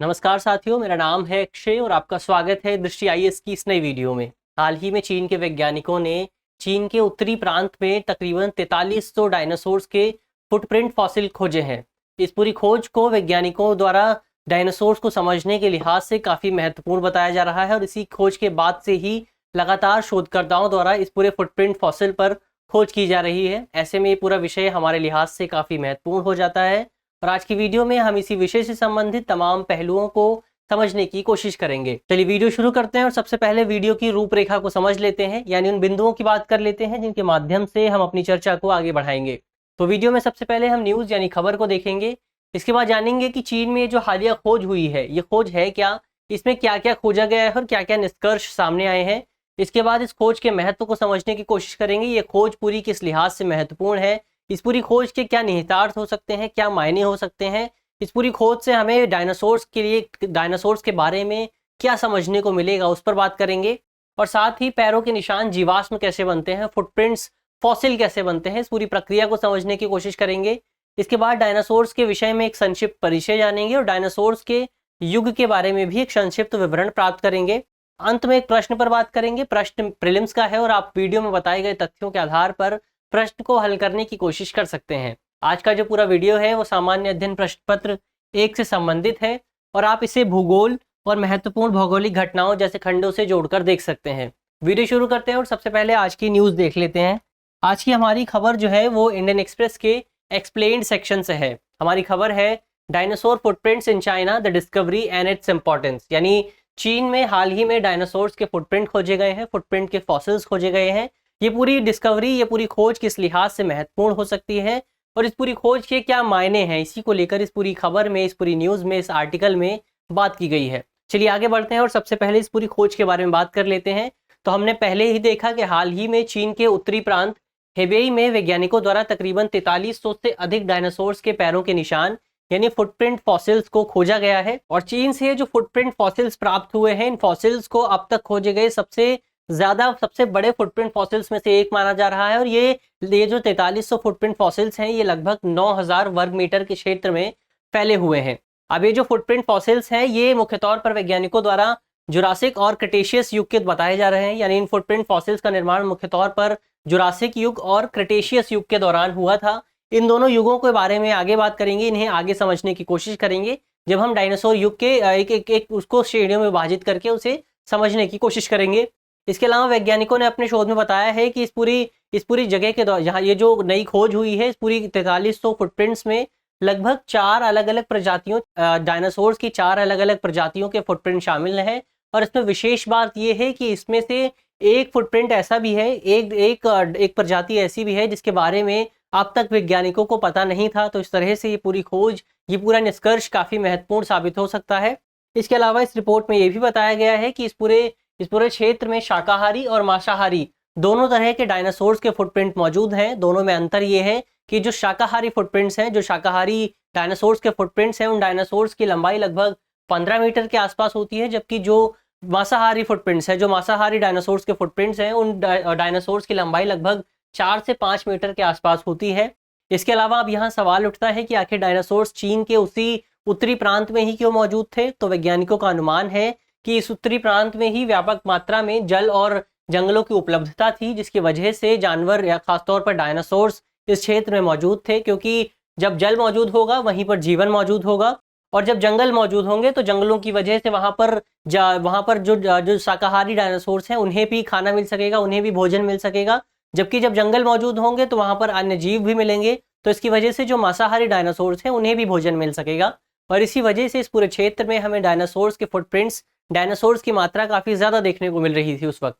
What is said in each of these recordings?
नमस्कार साथियों, मेरा नाम है अक्षय और आपका स्वागत है दृष्टि आईएएस की इस नई वीडियो में। हाल ही में चीन के वैज्ञानिकों ने चीन के उत्तरी प्रांत में तकरीबन 4300 डायनासोर्स के फुटप्रिंट फॉसिल खोजे हैं। इस पूरी खोज को वैज्ञानिकों द्वारा डायनासोर्स को समझने के लिहाज से काफ़ी महत्वपूर्ण बताया जा रहा है और इसी खोज के बाद से ही लगातार शोधकर्ताओं द्वारा इस पूरे फुटप्रिंट फॉसिल पर खोज की जा रही है। ऐसे में ये पूरा विषय हमारे लिहाज से काफ़ी महत्वपूर्ण हो जाता है और आज की वीडियो में हम इसी विषय से संबंधित तमाम पहलुओं को समझने की कोशिश करेंगे। चलिए वीडियो शुरू करते हैं और सबसे पहले वीडियो की रूपरेखा को समझ लेते हैं, यानी उन बिंदुओं की बात कर लेते हैं जिनके माध्यम से हम अपनी चर्चा को आगे बढ़ाएंगे। तो वीडियो में सबसे पहले हम न्यूज़ यानी खबर को देखेंगे। इसके बाद जानेंगे कि चीन में जो हालिया खोज हुई है ये खोज है क्या, इसमें क्या क्या खोजा गया है और क्या क्या निष्कर्ष सामने आए हैं। इसके बाद इस खोज के महत्व को समझने की कोशिश करेंगे। ये खोज पूरी किस लिहाज से महत्वपूर्ण है, इस पूरी खोज के क्या निहितार्थ हो सकते हैं, क्या मायने हो सकते हैं, इस पूरी खोज से हमें डायनासोर्स के बारे में क्या समझने को मिलेगा उस पर बात करेंगे। और साथ ही पैरों के निशान जीवाश्म कैसे बनते हैं, फुटप्रिंट्स फॉसिल कैसे बनते हैं, इस पूरी प्रक्रिया को समझने की कोशिश करेंगे। इसके बाद डायनासोर्स के विषय में एक संक्षिप्त परिचय जानेंगे और डायनासोर्स के युग के बारे में भी एक संक्षिप्त विवरण प्राप्त करेंगे। अंत में एक प्रश्न पर बात करेंगे। प्रश्न प्रीलिम्स का है और आप वीडियो में बताए गए तथ्यों के आधार पर प्रश्न को हल करने की कोशिश कर सकते हैं। आज का जो पूरा वीडियो है वो सामान्य अध्ययन प्रश्न पत्र 1 से संबंधित है और आप इसे भूगोल और महत्वपूर्ण भौगोलिक घटनाओं जैसे खंडों से जोड़कर देख सकते हैं। वीडियो शुरू करते हैं और सबसे पहले आज की न्यूज़ देख लेते हैं। आज की हमारी खबर जो है वो इंडियन एक्सप्रेस के एक्सप्लेन्ड सेक्शन से है। हमारी खबर है dinosaur footprints in China, the discovery and its importance, यानी चीन में हाल ही में डायनासोर्स के फुटप्रिंट खोजे गए हैं, फुटप्रिंट के फॉसिल्स खोजे गए हैं। ये पूरी डिस्कवरी, ये पूरी खोज किस लिहाज से महत्वपूर्ण हो सकती है और इस पूरी खोज के क्या मायने हैं, इसी को लेकर इस पूरी खबर में, इस पूरी न्यूज़ में, इस आर्टिकल में बात की गई है। चलिए आगे बढ़ते हैं और सबसे पहले इस पूरी खोज के बारे में बात कर लेते हैं। तो हमने पहले ही देखा कि हाल ही में चीन के उत्तरी प्रांत हेबेई में वैज्ञानिकों द्वारा तकरीबन 4300 से अधिक डायनासोर्स के पैरों के निशान यानी फुटप्रिंट फॉसिल्स को खोजा गया है। और चीन से जो फुटप्रिंट फॉसिल्स प्राप्त हुए हैं, इन फॉसिल्स को अब तक खोजे गए सबसे बड़े फुटप्रिंट फॉसिल्स में से एक माना जा रहा है। और ये जो 4300 फुटप्रिंट फॉसिल्स हैं ये लगभग 9000 वर्ग मीटर के क्षेत्र में फैले हुए हैं। अब ये जो फुटप्रिंट फॉसिल्स हैं ये मुख्य तौर पर वैज्ञानिकों द्वारा जुरासिक और क्रिटेशियस युग के बताए जा रहे हैं, यानी इन फुटप्रिंट फॉसिल्स का निर्माण मुख्य तौर पर जुरासिक युग और क्रिटेशियस युग के दौरान हुआ था। इन दोनों युगों के बारे में आगे बात करेंगे, इन्हें आगे समझने की कोशिश करेंगे जब हम डायनासोर युग के एक उसको श्रेणियों में विभाजित करके उसे समझने की कोशिश करेंगे। इसके अलावा वैज्ञानिकों ने अपने शोध में बताया है कि इस पूरी जगह के यहाँ ये जो नई खोज हुई है, इस पूरी 4300 फुटप्रिंट्स में लगभग 4 अलग अलग प्रजातियों डायनासोर्स की 4 अलग अलग प्रजातियों के फुटप्रिंट शामिल हैं। और इसमें विशेष बात यह है कि इसमें से एक फुटप्रिंट ऐसा भी है, एक प्रजाति ऐसी भी है जिसके बारे में अब तक वैज्ञानिकों को पता नहीं था। तो इस तरह से ये पूरी खोज, ये पूरा निष्कर्ष काफ़ी महत्वपूर्ण साबित हो सकता है। इसके अलावा इस रिपोर्ट में ये भी बताया गया है कि इस पूरे क्षेत्र में शाकाहारी और मांसाहारी दोनों तरह के डायनासोर्स के फुटप्रिंट मौजूद हैं। दोनों में अंतर ये है कि जो शाकाहारी फुटप्रिंट्स हैं, जो शाकाहारी डायनासोर्स के फुटप्रिंट्स हैं, उन डायनासोर्स की लंबाई लगभग 15 मीटर के आसपास होती है, जबकि जो मांसाहारी फुटप्रिंट्स हैं, जो मांसाहारी डायनासोर्स के फुटप्रिंट्स हैं, उन डायनासोर्स की लंबाई लगभग 4 से 5 मीटर के आसपास होती है। इसके अलावा अब यहाँ सवाल उठता है कि आखिर डायनासोर्स चीन के उसी उत्तरी प्रांत में ही क्यों मौजूद थे। तो वैज्ञानिकों का अनुमान है कि इस उत्तरी प्रांत में ही व्यापक मात्रा में जल और जंगलों की उपलब्धता थी, जिसकी वजह से जानवर या खासतौर पर डायनासोर्स इस क्षेत्र में मौजूद थे, क्योंकि जब जल मौजूद होगा वहीं पर जीवन मौजूद होगा और जब जंगल मौजूद होंगे तो जंगलों की वजह से वहाँ पर जो शाकाहारी डायनासोर्स हैं उन्हें भी खाना मिल सकेगा, उन्हें भी भोजन मिल सकेगा। जबकि जब जंगल मौजूद होंगे तो वहाँ पर अन्य जीव भी मिलेंगे, तो इसकी वजह से जो मांसाहारी डायनासोर्स हैं उन्हें भी भोजन मिल सकेगा। और इसी वजह से इस पूरे क्षेत्र में हमें डायनासोर्स के फुटप्रिंट्स, डायनासोर्स की मात्रा काफ़ी ज़्यादा देखने को मिल रही थी उस वक्त।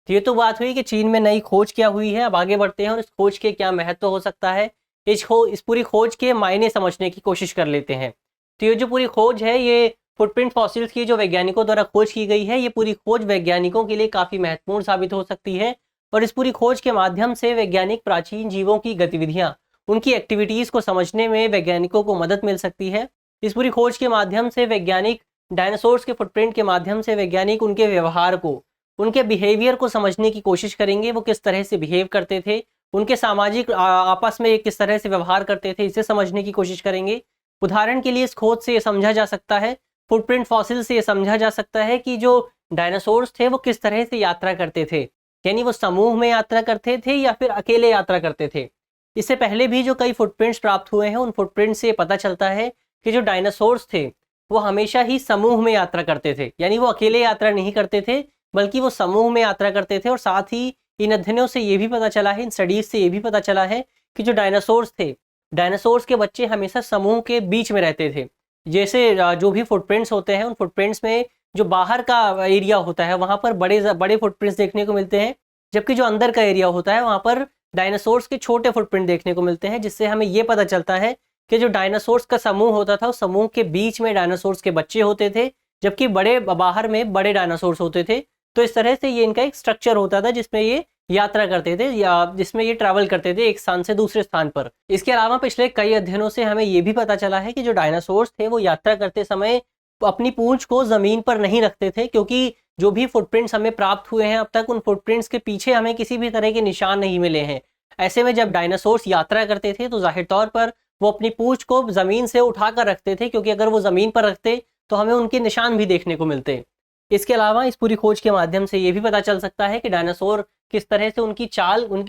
तो ये तो बात हुई कि चीन में नई खोज क्या हुई है। अब आगे बढ़ते हैं और इस खोज के क्या महत्व हो सकता है, इस पूरी खोज के मायने समझने की कोशिश कर लेते हैं। तो ये जो पूरी खोज है, ये फुटप्रिंट फॉसिल्स की जो वैज्ञानिकों द्वारा खोज की गई है, ये पूरी खोज वैज्ञानिकों के लिए काफ़ी महत्वपूर्ण साबित हो सकती है। और इस पूरी खोज के माध्यम से वैज्ञानिक प्राचीन जीवों की गतिविधियाँ, उनकी एक्टिविटीज़ को समझने में वैज्ञानिकों को मदद मिल सकती है। इस पूरी खोज के माध्यम से वैज्ञानिक डायनासोर्स के फुटप्रिंट के माध्यम से वैज्ञानिक उनके व्यवहार को, उनके बिहेवियर को समझने की कोशिश करेंगे। वो किस तरह से बिहेव करते थे, उनके सामाजिक आपस में किस तरह से व्यवहार करते थे, इसे समझने की कोशिश करेंगे। उदाहरण के लिए इस खोज से ये समझा जा सकता है फुटप्रिंट फॉसिल से ये समझा जा सकता है कि जो डायनासोर्स थे वो किस तरह से यात्रा करते थे, यानी वो समूह में यात्रा करते थे या फिर अकेले यात्रा करते थे। इससे पहले भी जो कई फुटप्रिंट्स प्राप्त हुए हैं, उन फुटप्रिंट से पता चलता है कि जो डायनासोर्स थे वो हमेशा ही समूह में यात्रा करते थे, यानी वो अकेले यात्रा नहीं करते थे बल्कि वो समूह में यात्रा करते थे। और साथ ही इन अध्ययनों से ये भी पता चला है, इन स्टडीज से ये भी पता चला है कि जो डायनासोर्स थे, डायनासोर्स के बच्चे हमेशा समूह के बीच में रहते थे। जैसे जो भी फुटप्रिंट्स होते हैं, उन फुटप्रिंट्स में जो बाहर का एरिया होता है वहाँ पर बड़े बड़े फुटप्रिंट्स देखने को मिलते हैं, जबकि जो अंदर का एरिया होता है वहाँ पर डायनासोर्स के छोटे फुटप्रिंट देखने को मिलते हैं, जिससे हमें ये पता चलता है कि जो डायनासोर्स का समूह होता था, उस समूह के बीच में डायनासोर्स के बच्चे होते थे, जबकि बड़े बाहर में बड़े डायनासोर्स होते थे। तो इस तरह से ये इनका एक स्ट्रक्चर होता था जिसमें ये यात्रा करते थे या जिसमें ये ट्रैवल करते थे एक स्थान से दूसरे स्थान पर। इसके अलावा पिछले कई अध्ययनों से हमें ये भी पता चला है कि जो डायनासोर्स थे वो यात्रा करते समय अपनी पूंछ को जमीन पर नहीं रखते थे, क्योंकि जो भी फुटप्रिंट्स हमें प्राप्त हुए हैं अब तक, उन फुटप्रिंट्स के पीछे हमें किसी भी तरह के निशान नहीं मिले हैं। ऐसे में जब डायनासोर्स यात्रा करते थे तो जाहिर तौर पर वो अपनी पूंछ को ज़मीन से उठाकर रखते थे, क्योंकि अगर वो ज़मीन पर रखते तो हमें उनके निशान भी देखने को मिलते। इसके अलावा इस पूरी खोज के माध्यम से ये भी पता चल सकता है कि डायनासोर किस तरह से उनकी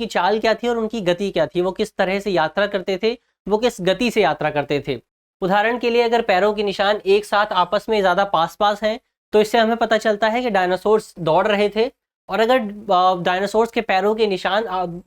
चाल क्या थी और उनकी गति क्या थी, वो किस तरह से यात्रा करते थे, वो किस गति से यात्रा करते थे। उदाहरण के लिए अगर पैरों के निशान एक साथ आपस में ज़्यादा पास पास हैं तो इससे हमें पता चलता है कि डायनासोर्स दौड़ रहे थे। और अगर डायनासोर्स के पैरों के निशान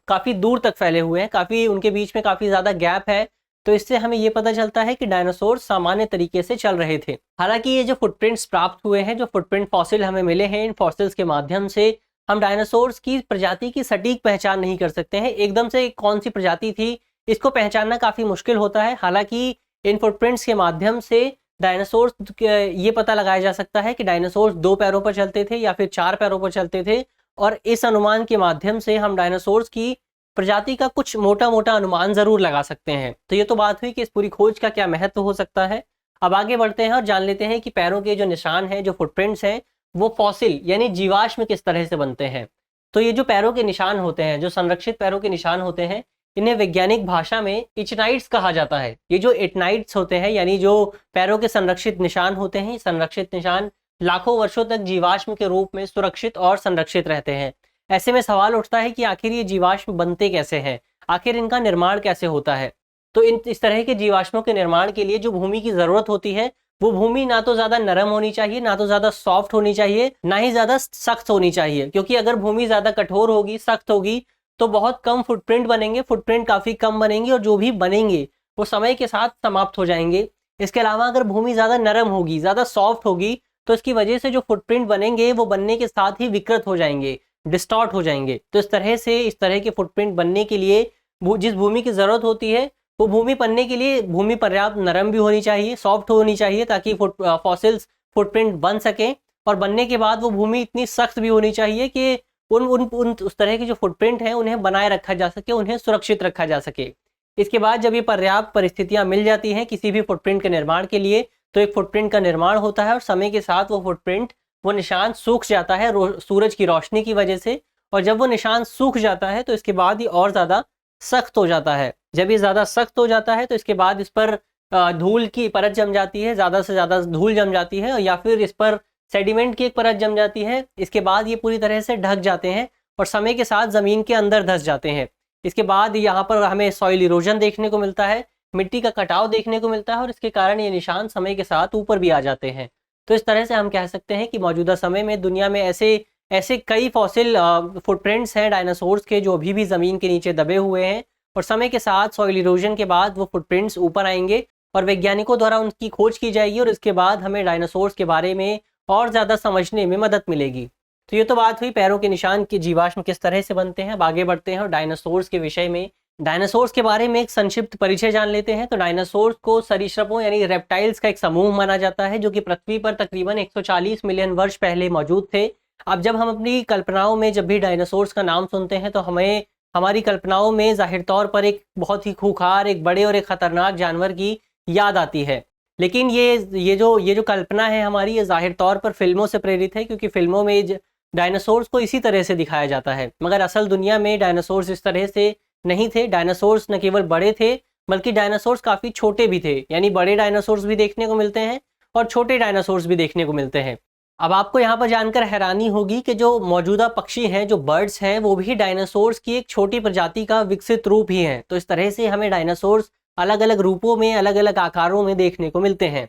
काफ़ी दूर तक फैले हुए हैं, काफ़ी उनके बीच में काफ़ी ज़्यादा गैप है, तो इससे हमें ये पता चलता है कि डायनासोर सामान्य तरीके से चल रहे थे। हालांकि ये जो फुटप्रिंट्स प्राप्त हुए हैं, जो फुटप्रिंट फॉसिल हमें मिले हैं, इन फॉसिल्स के माध्यम से हम डायनासोर्स की प्रजाति की सटीक पहचान नहीं कर सकते हैं। एकदम से कौन सी प्रजाति थी इसको पहचानना काफ़ी मुश्किल होता है। हालांकि इन फुटप्रिंट्स के माध्यम से डायनासोर्स ये पता लगाया जा सकता है कि डायनासोर्स 2 पैरों पर चलते थे या फिर 4 पैरों पर चलते थे, और इस अनुमान के माध्यम से हम डायनासोर्स की प्रजाति का कुछ मोटा मोटा अनुमान जरूर लगा सकते हैं। तो ये तो बात हुई कि इस पूरी खोज का क्या महत्व हो सकता है। अब आगे बढ़ते हैं और जान लेते हैं कि पैरों के जो निशान हैं, जो फुटप्रिंट्स हैं, वो फॉसिल यानी जीवाश्म किस तरह से बनते हैं। तो ये जो पैरों के निशान होते हैं, जो संरक्षित पैरों के निशान होते हैं, इन्हें वैज्ञानिक भाषा में इचनाइट्स कहा जाता है। ये जो इचनाइट्स होते हैं, यानी जो पैरों के संरक्षित निशान होते हैं, संरक्षित निशान लाखों वर्षों तक जीवाश्म के रूप में सुरक्षित और संरक्षित रहते हैं। ऐसे में सवाल उठता है कि आखिर ये जीवाश्म बनते कैसे हैं, आखिर इनका निर्माण कैसे होता है। तो इस तरह के जीवाश्मों के निर्माण के लिए जो भूमि की ज़रूरत होती है, वो भूमि ना तो ज़्यादा नरम होनी चाहिए, ना तो ज़्यादा सॉफ्ट होनी चाहिए, ना ही ज़्यादा सख्त होनी चाहिए। क्योंकि अगर भूमि ज़्यादा कठोर होगी, सख्त होगी, तो बहुत कम फुटप्रिंट बनेंगे, फुटप्रिंट काफ़ी कम बनेंगे, और जो भी बनेंगे वो समय के साथ समाप्त हो जाएंगे। इसके अलावा अगर भूमि ज़्यादा नरम होगी, ज़्यादा सॉफ्ट होगी, तो इसकी वजह से जो फुटप्रिंट बनेंगे वो बनने के साथ ही विकृत हो जाएंगे, डिस्टॉर्ट हो जाएंगे। तो इस तरह के फुटप्रिंट बनने के लिए जिस भूमि की ज़रूरत होती है, वो भूमि बनने के लिए भूमि पर्याप्त नरम भी होनी चाहिए, सॉफ्ट होनी चाहिए, ताकि फॉसिल्स फुटप्रिंट बन सकें। और बनने के बाद वो भूमि इतनी सख्त भी होनी चाहिए कि उस तरह के जो फुटप्रिंट हैं उन्हें बनाए रखा जा सके, उन्हें सुरक्षित रखा जा सके। इसके बाद जब ये पर्याप्त परिस्थितियाँ मिल जाती हैं किसी भी फुटप्रिंट के निर्माण के लिए, तो एक फुटप्रिंट का निर्माण होता है, और समय के साथ वो निशान सूख जाता है सूरज की रोशनी की वजह से। और जब वो निशान सूख जाता है तो इसके बाद ये और ज़्यादा सख्त हो जाता है। जब ये ज़्यादा सख्त हो जाता है तो इसके बाद इस पर धूल की परत जम जाती है, ज़्यादा से ज़्यादा धूल जम जाती है, या फिर इस पर सेडिमेंट की एक परत जम जाती है। इसके बाद ये पूरी तरह से ढक जाते हैं और समय के साथ ज़मीन के अंदर धंस जाते हैं। इसके बाद यहाँ पर हमें सॉइल इरोजन देखने को मिलता है, मिट्टी का कटाव देखने को मिलता है, और इसके कारण ये निशान समय के साथ ऊपर भी आ जाते हैं। तो इस तरह से हम कह सकते हैं कि मौजूदा समय में दुनिया में ऐसे कई फॉसिल फुटप्रिंट्स हैं डायनासोर्स के, जो अभी भी ज़मीन के नीचे दबे हुए हैं, और समय के साथ सॉइल इरोजन के बाद वो फुटप्रिंट्स ऊपर आएंगे और वैज्ञानिकों द्वारा उनकी खोज की जाएगी, और इसके बाद हमें डायनासोर्स के बारे में और ज़्यादा समझने में मदद मिलेगी। तो ये तो बात हुई पैरों के निशान के जीवाश्म किस तरह से बनते हैं। अब आगे बढ़ते हैं और डायनासोर्स के विषय में, डायनासोर्स के बारे में एक संक्षिप्त परिचय जान लेते हैं। तो डायनासोर्स को सरीसृपों यानी रेप्टाइल्स का एक समूह माना जाता है, जो कि पृथ्वी पर तकरीबन 140 मिलियन वर्ष पहले मौजूद थे। अब जब हम अपनी कल्पनाओं में जब भी डायनासोर्स का नाम सुनते हैं तो हमें हमारी कल्पनाओं में जाहिर तौर पर एक बहुत ही खूंखार, एक बड़े और एक ख़तरनाक जानवर की याद आती है। लेकिन ये जो कल्पना है हमारी, ये जाहिर तौर पर फिल्मों से प्रेरित है, क्योंकि फिल्मों में डायनासोर्स को इसी तरह से दिखाया जाता है। मगर असल दुनिया में डायनासोर्स इस तरह से नहीं थे। डायनासोर्स न केवल बड़े थे, बल्कि डायनासोर्स काफ़ी छोटे भी थे। यानी बड़े डायनासोर्स भी देखने को मिलते हैं और छोटे डायनासोर्स भी देखने को मिलते हैं। अब आपको यहाँ पर जानकर हैरानी होगी कि जो मौजूदा पक्षी हैं, जो बर्ड्स हैं, वो भी डायनासोर्स की एक छोटी प्रजाति का विकसित रूप ही हैं। तो इस तरह से हमें डायनासोर्स अलग अलग रूपों में, अलग अलग आकारों में देखने को मिलते हैं।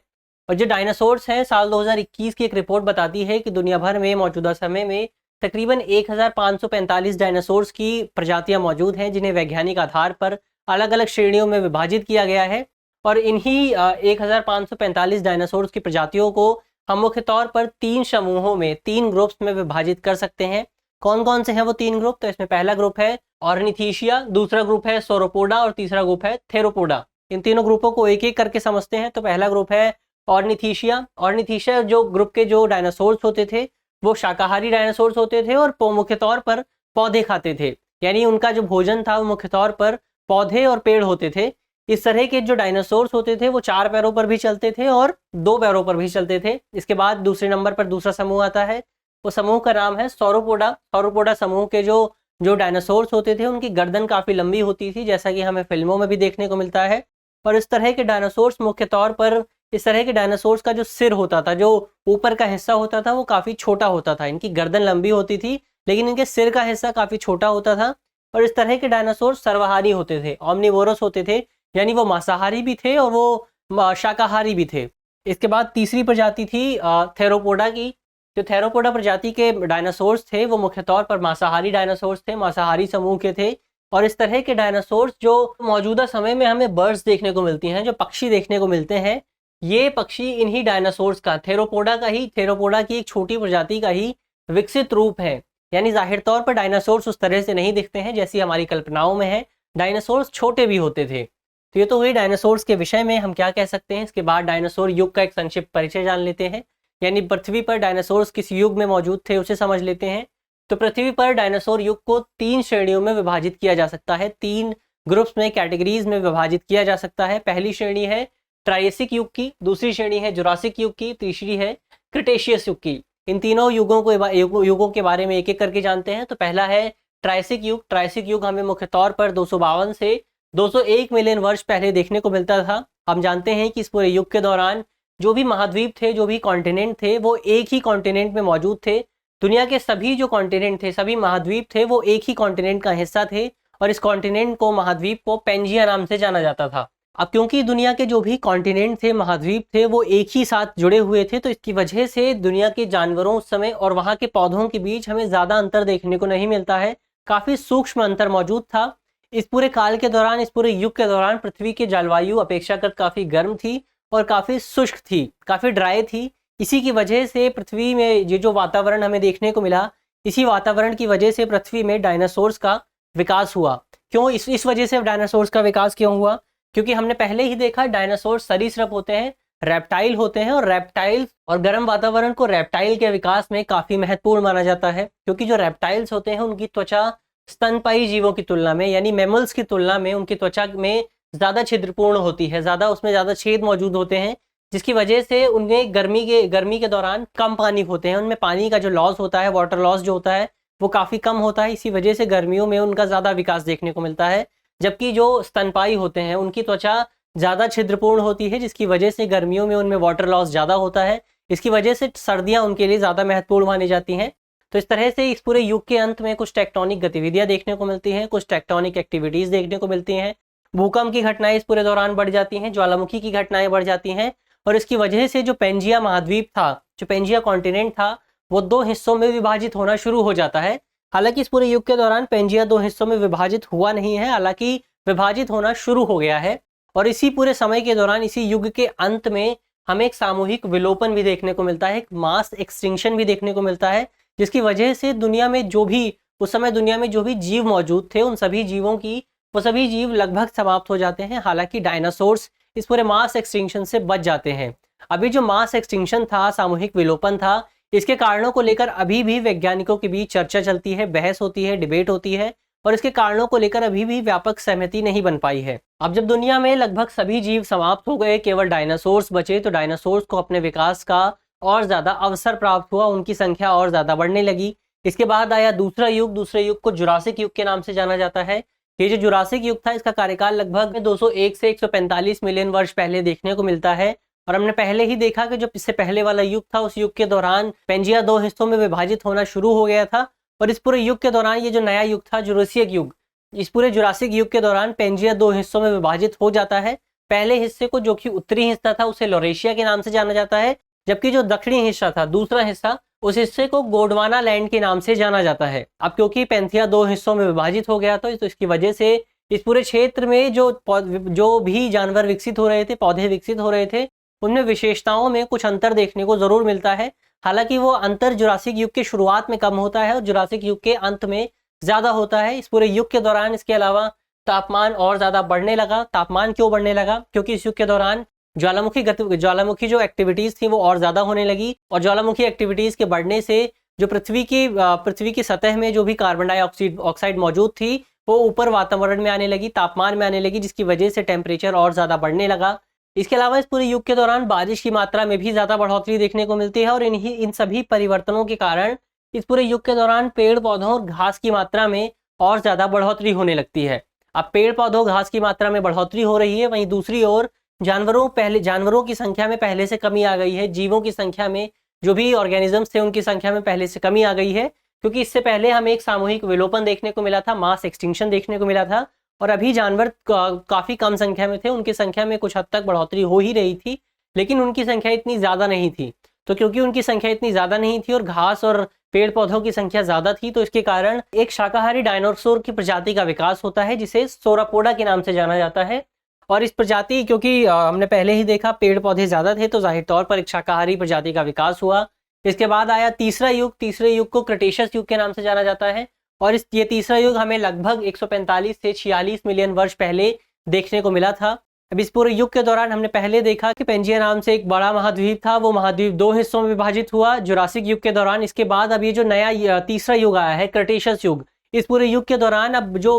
और जो डायनासोर्स हैं, साल 2021 की एक रिपोर्ट बताती है कि दुनिया भर में मौजूदा समय में तकरीबन 1545 डायनासोर्स की प्रजातियां मौजूद हैं, जिन्हें वैज्ञानिक आधार पर अलग अलग श्रेणियों में विभाजित किया गया है। और इन्हीं 1545 डायनासोर्स की प्रजातियों को हम मुख्य तौर पर 3 समूहों में, 3 ग्रुप्स में विभाजित कर सकते हैं। कौन कौन से हैं वो 3 ग्रुप? तो इसमें पहला ग्रुप है ऑर्निथीशिया, दूसरा ग्रुप है सोरोपोडा और तीसरा ग्रुप है थेरोपोडा। इन तीनों ग्रुपों को एक एक करके समझते हैं। तो पहला ग्रुप है ऑर्निथीशिया। ऑर्निथीशिया जो ग्रुप के जो डायनासोर्स होते थे वो शाकाहारी डायनासोर्स होते थे और मुख्य तौर पर पौधे खाते थे, यानी उनका जो भोजन था वो मुख्य तौर पर पौधे और पेड़ होते थे। इस तरह के जो डायनासोर्स होते थे वो 4 पैरों पर भी चलते थे और 2 पैरों पर भी चलते थे। इसके बाद दूसरे नंबर पर दूसरा समूह आता है, वो समूह का नाम है सौरोपोडा। सौरोपोडा समूह के जो जो डायनासोर्स होते थे उनकी गर्दन काफ़ी लंबी होती थी, जैसा कि हमें फिल्मों में भी देखने को मिलता है। और इस तरह के डायनासोर्स मुख्य तौर पर, इस तरह के डायनासोर्स का जो सिर होता था, जो ऊपर का हिस्सा होता था, वो काफ़ी छोटा होता था। इनकी गर्दन लंबी होती थी लेकिन इनके सिर का हिस्सा काफ़ी छोटा होता था। और इस तरह के डायनासोर्स सर्वाहारी होते थे, ऑमनिवोरस होते थे, यानी वो मांसाहारी भी थे और वो शाकाहारी भी थे। इसके बाद तीसरी प्रजाति थी थेरोपोडा की। जो थेरोपोडा प्रजाति के डायनासोर्स थे वो मुख्य तौर पर मांसाहारी डायनासोर्स थे, मांसाहारी समूह के थे। और इस तरह के डायनासोर्स जो मौजूदा समय में हमें बर्ड्स देखने को मिलती हैं, जो पक्षी देखने को मिलते हैं, ये पक्षी इन्हीं डायनासोर्स का, थेरोपोडा की एक छोटी प्रजाति का ही विकसित रूप है। यानी जाहिर तौर पर डायनासोर्स उस तरह से नहीं दिखते हैं जैसी हमारी कल्पनाओं में है। डायनासोर्स छोटे भी होते थे। तो ये तो हुई डायनासोर्स के विषय में हम क्या कह सकते हैं। इसके बाद डायनासोर युग का एक संक्षिप्त परिचय जान लेते हैं, यानी पृथ्वी पर डायनासोर्स किस युग में मौजूद थे उसे समझ लेते हैं। तो पृथ्वी पर डायनासोर युग को 3 श्रेणियों में विभाजित किया जा सकता है, 3 ग्रुप्स में, कैटेगरीज में विभाजित किया जा सकता है। पहली श्रेणी है ट्रायसिक युग की, दूसरी श्रेणी है जुरासिक युग की, तीसरी है क्रिटेशियस युग की। इन तीनों युगों के बारे में एक एक करके जानते हैं। तो पहला है ट्रायसिक युग। ट्रायसिक युग हमें मुख्य तौर पर 252 से 201 मिलियन वर्ष पहले देखने को मिलता था। हम जानते हैं कि इस पूरे युग के दौरान जो भी महाद्वीप थे, जो भी कॉन्टिनेंट थे, वो एक ही कॉन्टिनेंट में मौजूद थे। दुनिया के सभी जो कॉन्टिनेंट थे, सभी महाद्वीप थे, वो एक ही कॉन्टिनेंट का हिस्सा थे और इस कॉन्टिनेंट को, महाद्वीप को पेंजिया नाम से जाना जाता था। अब क्योंकि दुनिया के जो भी कॉन्टिनेंट थे, महाद्वीप थे, वो एक ही साथ जुड़े हुए थे, तो इसकी वजह से दुनिया के जानवरों उस समय और वहाँ के पौधों के बीच हमें ज़्यादा अंतर देखने को नहीं मिलता है। काफ़ी सूक्ष्म अंतर मौजूद था। इस पूरे काल के दौरान, इस पूरे युग के दौरान पृथ्वी की जलवायु अपेक्षाकृत काफ़ी गर्म थी और काफ़ी शुष्क थी, काफ़ी ड्राई थी। इसी की वजह से पृथ्वी में ये जो वातावरण हमें देखने को मिला, इसी वातावरण की वजह से पृथ्वी में डायनासोर्स का विकास हुआ। क्यों इस वजह से डायनासोर्स का विकास क्यों हुआ? क्योंकि हमने पहले ही देखा डायनासोर सरीसृप होते हैं, रेप्टाइल होते हैं, और रेप्टाइल्स और गर्म वातावरण को रेप्टाइल के विकास में काफ़ी महत्वपूर्ण माना जाता है। क्योंकि जो रेप्टाइल्स होते हैं उनकी त्वचा स्तनपायी जीवों की तुलना में, यानी मैमल्स की तुलना में, उनकी त्वचा में ज़्यादा छिद्रपूर्ण होती है, उसमें ज़्यादा छेद मौजूद होते हैं, जिसकी वजह से उनमें गर्मी के दौरान कम पानी होते हैं। उनमें पानी का जो लॉस होता है, वाटर लॉस जो होता है, वो काफ़ी कम होता है। इसी वजह से गर्मियों में उनका ज़्यादा विकास देखने को मिलता है। जबकि जो स्तनपायी होते हैं उनकी त्वचा ज़्यादा छिद्रपूर्ण होती है, जिसकी वजह से गर्मियों में उनमें वाटर लॉस ज़्यादा होता है। इसकी वजह से सर्दियाँ उनके लिए ज़्यादा महत्वपूर्ण मानी जाती हैं। तो इस तरह से इस पूरे युग के अंत में कुछ टेक्टोनिक गतिविधियाँ देखने को मिलती हैं, कुछ टेक्टोनिक एक्टिविटीज़ देखने को मिलती हैं। भूकंप की घटनाएं इस पूरे दौरान बढ़ जाती हैं, ज्वालामुखी की घटनाएं बढ़ जाती हैं, और इसकी वजह से जो पेंजिया महाद्वीप था, जो पेंजिया कॉन्टिनेंट था, वो 2 हिस्सों में विभाजित होना शुरू हो जाता है। हालांकि इस पूरे युग के दौरान पेंजिया 2 हिस्सों में विभाजित हुआ नहीं है, हालांकि विभाजित होना शुरू हो गया है। और इसी पूरे समय के दौरान, इसी युग के अंत में हमें एक सामूहिक विलोपन भी देखने को मिलता है, एक मास एक्सटिंक्शन भी देखने को मिलता है, जिसकी वजह से दुनिया में जो भी उस समय दुनिया में जो भी जीव मौजूद थे, उन सभी जीवों की वो सभी जीव लगभग समाप्त हो जाते हैं। हालांकि डायनासोर्स इस पूरे मास एक्सटिंक्शन से बच जाते हैं। अभी जो मास एक्सटिंक्शन था, सामूहिक विलोपन था, इसके कारणों को लेकर अभी भी वैज्ञानिकों के बीच चर्चा चलती है, बहस होती है, डिबेट होती है, और इसके कारणों को लेकर अभी भी व्यापक सहमति नहीं बन पाई है। अब जब दुनिया में लगभग सभी जीव समाप्त हो गए, केवल डायनासोर्स बचे, तो डायनासोर्स को अपने विकास का और ज़्यादा अवसर प्राप्त हुआ, उनकी संख्या और ज़्यादा बढ़ने लगी। इसके बाद आया दूसरा युग। दूसरे युग को जुरासिक युग के नाम से जाना जाता है। ये जो जुरासिक युग था, इसका कार्यकाल लगभग 201 से 145 मिलियन वर्ष पहले देखने को मिलता है। और हमने पहले ही देखा कि जो इससे पहले वाला युग था उस युग के दौरान पेंजिया 2 हिस्सों में विभाजित होना शुरू हो गया था। और इस पूरे युग के दौरान ये जो नया युग था जुरासिक युग, इस पूरे जुरासिक युग के दौरान पेंजिया 2 हिस्सों में विभाजित हो जाता है। पहले हिस्से को, जो कि उत्तरी हिस्सा था, उसे लॉरेशिया के नाम से जाना जाता है, जबकि जो दक्षिणी हिस्सा था, दूसरा हिस्सा, उस हिस्से को गोंडवाना लैंड के नाम से जाना जाता है। अब क्योंकि पेंथिया 2 हिस्सों में विभाजित हो गया तो इसकी वजह से इस पूरे क्षेत्र में जो भी जानवर विकसित हो रहे थे, पौधे विकसित हो रहे थे, उनमें विशेषताओं में कुछ अंतर देखने को जरूर मिलता है। हालांकि वो अंतर जुरासिक युग के शुरुआत में कम होता है और जुरासिक युग के अंत में ज्यादा होता है। इस पूरे युग के दौरान इसके अलावा तापमान और ज्यादा बढ़ने लगा। तापमान क्यों बढ़ने लगा? क्योंकि इस युग के दौरान ज्वालामुखी जो एक्टिविटीज थी वो और ज्यादा होने लगी, और ज्वालामुखी एक्टिविटीज के बढ़ने से जो पृथ्वी की सतह में जो भी कार्बन डाइऑक्साइड मौजूद थी वो ऊपर वातावरण में आने लगी, तापमान में आने लगी, जिसकी वजह से टेम्परेचर और ज्यादा बढ़ने लगा। इसके अलावा इस पूरे युग के दौरान बारिश की मात्रा में भी ज्यादा बढ़ोतरी देखने को मिलती है, और इन सभी परिवर्तनों के कारण इस पूरे युग के दौरान पेड़ पौधों और घास की मात्रा में और ज्यादा बढ़ोतरी होने लगती है। अब पेड़ पौधों घास की मात्रा में बढ़ोतरी हो रही है, वहीं दूसरी ओर जानवरों की संख्या में पहले से कमी आ गई है। जीवों की संख्या में, जो भी ऑर्गेनिजम्स थे उनकी संख्या में पहले से कमी आ गई है, क्योंकि इससे पहले हमें एक सामूहिक विलोपन देखने को मिला था, मास एक्सटिंक्शन देखने को मिला था, और अभी जानवर काफी कम संख्या में थे। उनकी संख्या में कुछ हद तक बढ़ोतरी हो ही रही थी, लेकिन उनकी संख्या इतनी ज्यादा नहीं थी। तो क्योंकि उनकी संख्या इतनी ज्यादा नहीं थी और घास और पेड़ पौधों की संख्या ज्यादा थी, तो इसके कारण एक शाकाहारी डायनासोर की प्रजाति का विकास होता है, जिसे सोरापोडा के नाम से जाना जाता है। और इस प्रजाति, क्योंकि हमने पहले ही देखा पेड़ पौधे ज्यादा थे, तो जाहिर तौर पर एक शाकाहारी प्रजाति का विकास हुआ। इसके बाद आया तीसरा युग। तीसरे युग को क्रेटेशियस युग के नाम से जाना जाता है, और ये तीसरा युग हमें लगभग 145 से 46 मिलियन वर्ष पहले देखने को मिला था। अब इस पूरे युग के दौरान हमने पहले देखा कि पेंजिया नाम से एक बड़ा महाद्वीप था, वो महाद्वीप 2 हिस्सों में विभाजित हुआ जुरासिक युग के दौरान। इसके बाद अब ये जो नया तीसरा युग आया है, क्रेटेशियस युग, इस पूरे युग के दौरान अब जो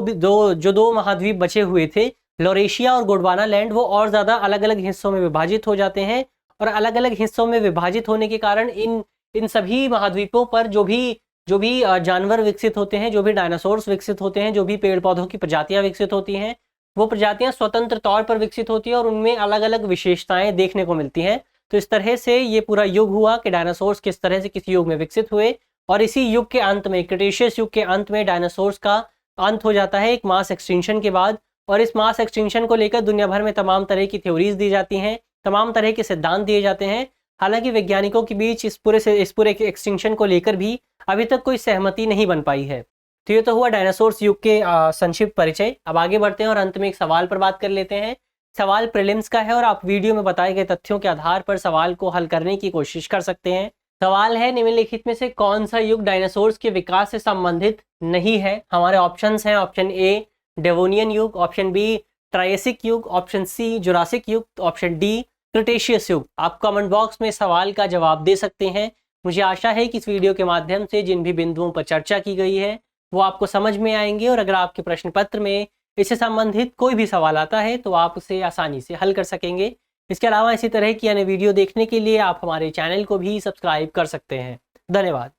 दो महाद्वीप बचे हुए थे, लॉरेशिया और गोंडवाना लैंड, वो और ज्यादा अलग अलग हिस्सों में विभाजित हो जाते हैं। और अलग अलग हिस्सों में विभाजित होने के कारण इन सभी महाद्वीपों पर जो भी जानवर विकसित होते हैं, जो भी डायनासोर्स विकसित होते हैं, जो भी पेड़ पौधों की प्रजातियां विकसित होती हैं, वो प्रजातियां स्वतंत्र तौर पर विकसित होती है और उनमें अलग अलग विशेषताएं देखने को मिलती हैं। तो इस तरह से ये पूरा युग हुआ कि डायनासोर्स किस तरह से किस युग में विकसित हुए, और इसी युग के अंत में, क्रेटेशियस युग के अंत में, डायनासोर्स का अंत हो जाता है एक मास एक्सटिंक्शन के बाद। और इस मास एक्सटिंक्शन को लेकर दुनिया भर में तमाम तरह की थ्योरीज दी जाती हैं, तमाम तरह के सिद्धांत दिए जाते हैं। हालांकि वैज्ञानिकों के बीच इस पूरे एक्सटिंक्शन को लेकर भी अभी तक कोई सहमति नहीं बन पाई है। तो ये तो हुआ डायनासोर्स युग के संक्षिप्त परिचय। अब आगे बढ़ते हैं और अंत में एक सवाल पर बात कर लेते हैं। सवाल प्रीलिम्स का है और आप वीडियो में बताए गए तथ्यों के आधार पर सवाल को हल करने की कोशिश कर सकते हैं। सवाल है, निम्नलिखित में से कौन सा युग डायनासोर्स के विकास से संबंधित नहीं है? हमारे ऑप्शंस हैं, ऑप्शन ए डेवोनियन युग, ऑप्शन बी ट्रायसिक युग, ऑप्शन सी जुरासिक युग, ऑप्शन डी क्रेटेशियस युग। आप कमेंट बॉक्स में सवाल का जवाब दे सकते हैं। मुझे आशा है कि इस वीडियो के माध्यम से जिन भी बिंदुओं पर चर्चा की गई है वो आपको समझ में आएंगे, और अगर आपके प्रश्न पत्र में इससे संबंधित कोई भी सवाल आता है तो आप उसे आसानी से हल कर सकेंगे। इसके अलावा इसी तरह की अन्य वीडियो देखने के लिए आप हमारे चैनल को भी सब्सक्राइब कर सकते हैं। धन्यवाद।